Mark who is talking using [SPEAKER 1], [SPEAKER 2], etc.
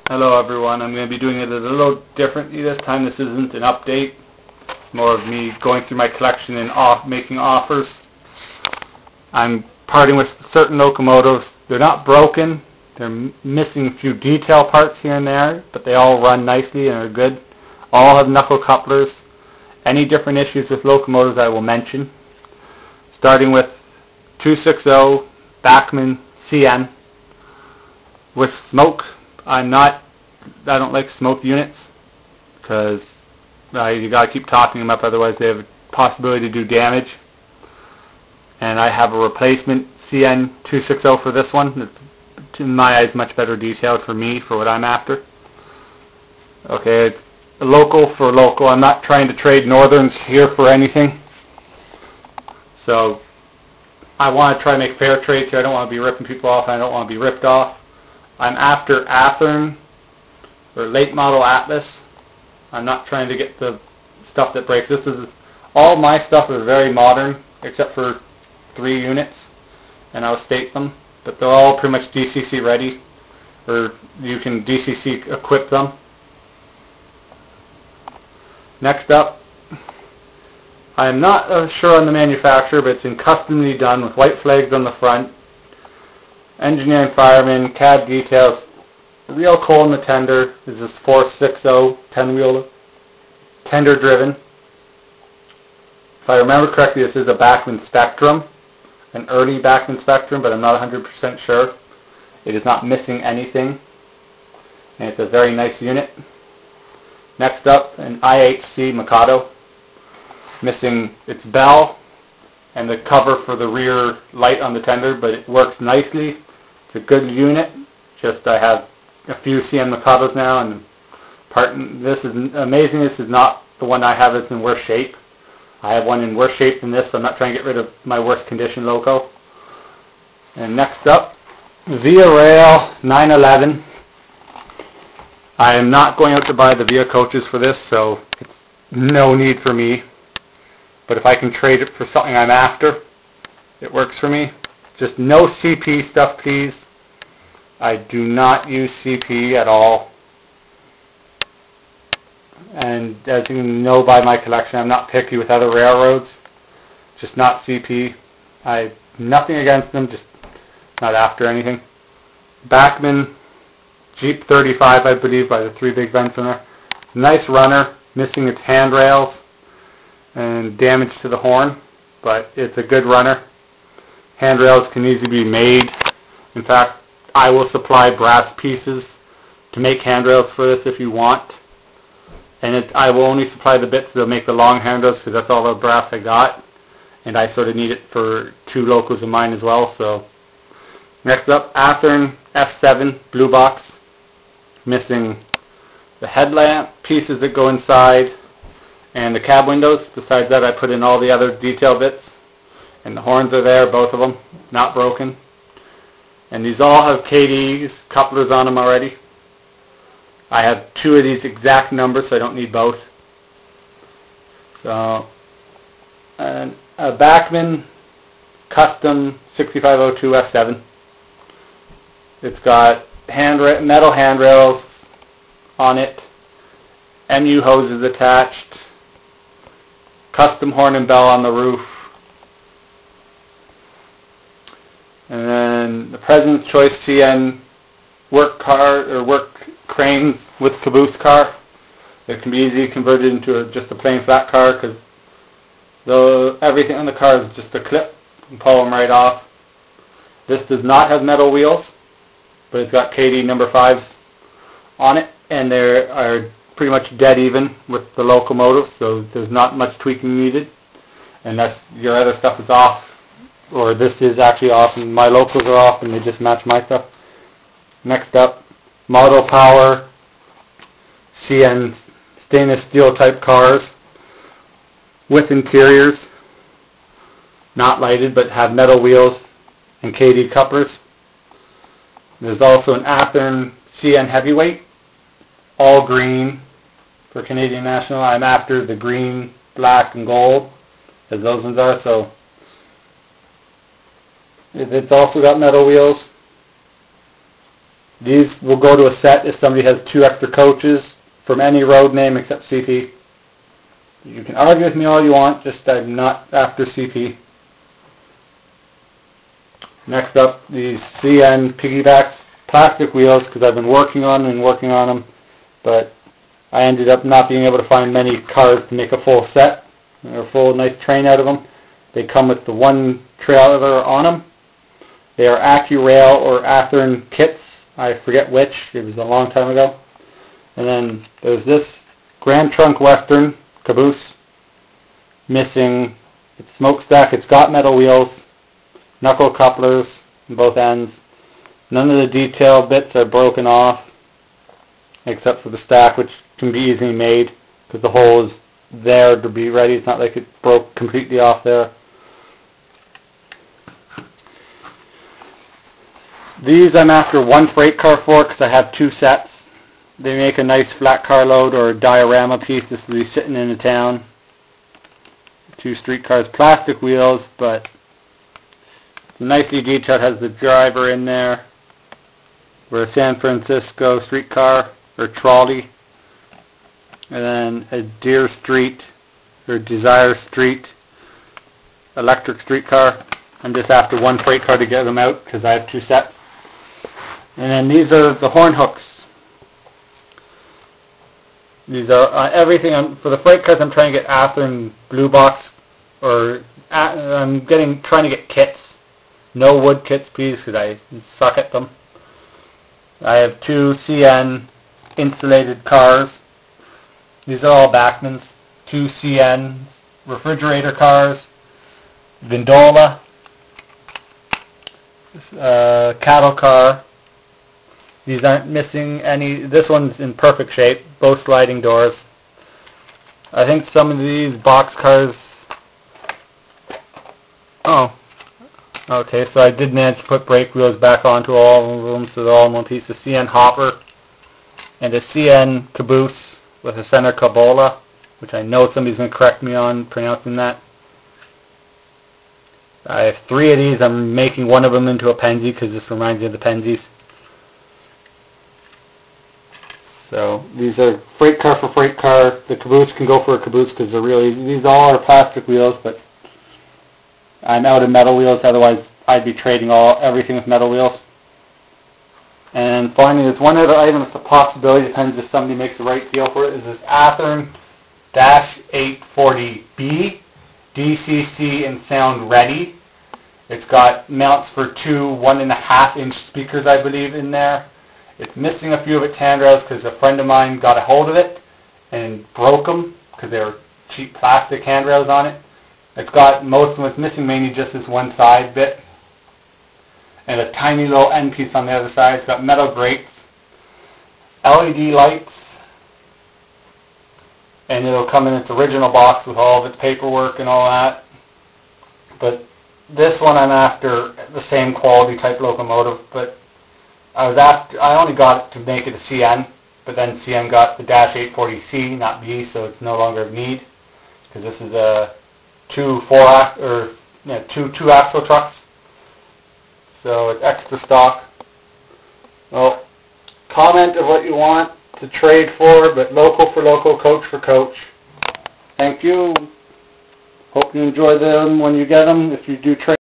[SPEAKER 1] Hello everyone, I'm going to be doing it a little differently this time. This isn't an update. It's more of me going through my collection and making offers. I'm parting with certain locomotives. They're not broken. They're missing a few detail parts here and there, but they all run nicely and are good. All have knuckle couplers. Any different issues with locomotives I will mention. Starting with 260 Bachmann CN with smoke. I don't like smoke units because you gotta keep topping them up, otherwise they have a possibility to do damage. And I have a replacement CN 260 for this one. It's, in my eyes, much better detailed for me, for what I'm after. Okay, it's local for local. I'm not trying to trade Northerns here for anything. So I want to try to make fair trades here. I don't want to be ripping people off. I don't want to be ripped off. I'm after Athern or late model Atlas. I'm not trying to get the stuff that breaks. All my stuff is very modern except for 3 units, and I'll state them, but they're all pretty much DCC ready, or you can DCC equip them. Next up, I am not sure on the manufacturer, but it's been customly done with white flags on the front. Engineering fireman, cab details. The real coal in the tender is this 460 10-wheel tender driven. If I remember correctly, this is a Bachmann Spectrum, an early Bachmann Spectrum, but I'm not 100% sure. It is not missing anything, and it's a very nice unit. Next up, an IHC Mikado, missing its bell and the cover for the rear light on the tender, but it works nicely. It's a good unit. Just I have a few CN Mikados now, and this is amazing. This is not the one I have that's in worse shape. I have one in worse shape than this, so I'm not trying to get rid of my worst condition Loco. And next up, Via Rail 911. I am not going out to buy the Via coaches for this, so it's no need for me. But if I can trade it for something I'm after, it works for me. Just no CP stuff, please. I do not use CP at all. And as you know by my collection, I'm not picky with other railroads. Just not CP. Nothing against them, just not after anything. Bachmann Jeep 35, I believe, by the 3 big vents in there. Nice runner, missing its handrails and damage to the horn, but it's a good runner. Handrails can easily be made. In fact, I will supply brass pieces to make handrails for this if you want. And I will only supply the bits that'll make the long handrails because that's all the brass I got. And I sort of need it for 2 locos of mine as well. So next up, Athern F7 blue box, missing the headlamp pieces that go inside and the cab windows. Besides that, I put in all the other detail bits, and the horns are there, both of them, not broken. And these all have KD's couplers on them already. I have 2 of these exact numbers, so I don't need both. So, and a Bachmann Custom 6502 F7. It's got metal handrails on it, MU hoses attached, custom horn and bell on the roof, and then the President's Choice CN work car or work cranes with caboose car. It can be easily converted into just a plain flat car because everything on the car is just a clip. You can pull them right off. This does not have metal wheels, but it's got KD number 5s on it, and they are pretty much dead even with the locomotive, so there's not much tweaking needed unless your other stuff is off, or this is actually off and my locals are off and they just match my stuff. Next up, Model Power CN stainless steel type cars with interiors, not lighted but have metal wheels and KD couplers. There's also an Athern CN heavyweight, all green for Canadian National. I'm after the green, black, and gold, as those ones are. So it's also got metal wheels. These will go to a set if somebody has 2 extra coaches from any road name except CP. You can argue with me all you want, just I'm not after CP. Next up, these CN piggybacks, plastic wheels, because I've been working on them, but I ended up not being able to find many cars to make a full set, or a full nice train out of them. They come with the one trailer on them. They are AccuRail or Athern kits. I forget which. It was a long time ago. And then there's this Grand Trunk Western caboose, missing its smokestack. It's got metal wheels, knuckle couplers on both ends. None of the detail bits are broken off, except for the stack, which can be easily made because the hole is there to be ready. It's not like it broke completely off there. These I'm after 1 freight car for because I have 2 sets. They make a nice flat car load or a diorama piece. This will be sitting in the town. 2 streetcars, plastic wheels, but it's nicely detailed. Has the driver in there. We're a San Francisco streetcar or trolley, and then a Deer Street or Desire Street electric streetcar. I'm just after 1 freight car to get them out because I have 2 sets. And then these are the horn hooks. These are everything. For the freight cars, I'm trying to get Athern blue box, or I'm trying to get kits. No wood kits, please, because I suck at them. I have 2 CN insulated cars. These are all Bachmans. 2 CN refrigerator cars. Vindola. Cattle car. These aren't missing any. This one's in perfect shape. Both sliding doors. I think some of these box cars. Oh. Okay, so I did manage to put brake wheels back onto all of them, so they're all in one piece. A CN hopper and a CN caboose with a center cabola, which I know somebody's going to correct me on pronouncing that. I have 3 of these. I'm making one of them into a Penzi because this reminds me of the Penzis. So these are freight car for freight car. The caboose can go for a caboose because they're really easy. These all are plastic wheels, but I'm out of metal wheels. Otherwise, I'd be trading everything with metal wheels. And finally, there's one other item. It's a possibility. Depends if somebody makes the right deal for it. Is this Athern -840B DCC and sound ready. It's got mounts for 2 1.5-inch speakers, I believe, in there. It's missing a few of its handrails because a friend of mine got a hold of it and broke them because they were cheap plastic handrails on it. It's got most of them. It's missing mainly just this one side bit and a tiny little end piece on the other side. It's got metal grates, LED lights, and it'll come in its original box with all of its paperwork and all that. But this one I'm after the same quality type locomotive, but I only got it to make it a CN, but then CN got the -840C, not B, so it's no longer a need because this is a 2 axle trucks, so it's extra stock. Well, comment of what you want to trade for, but local for local, coach for coach. Thank you. Hope you enjoy them when you get them. If you do trade.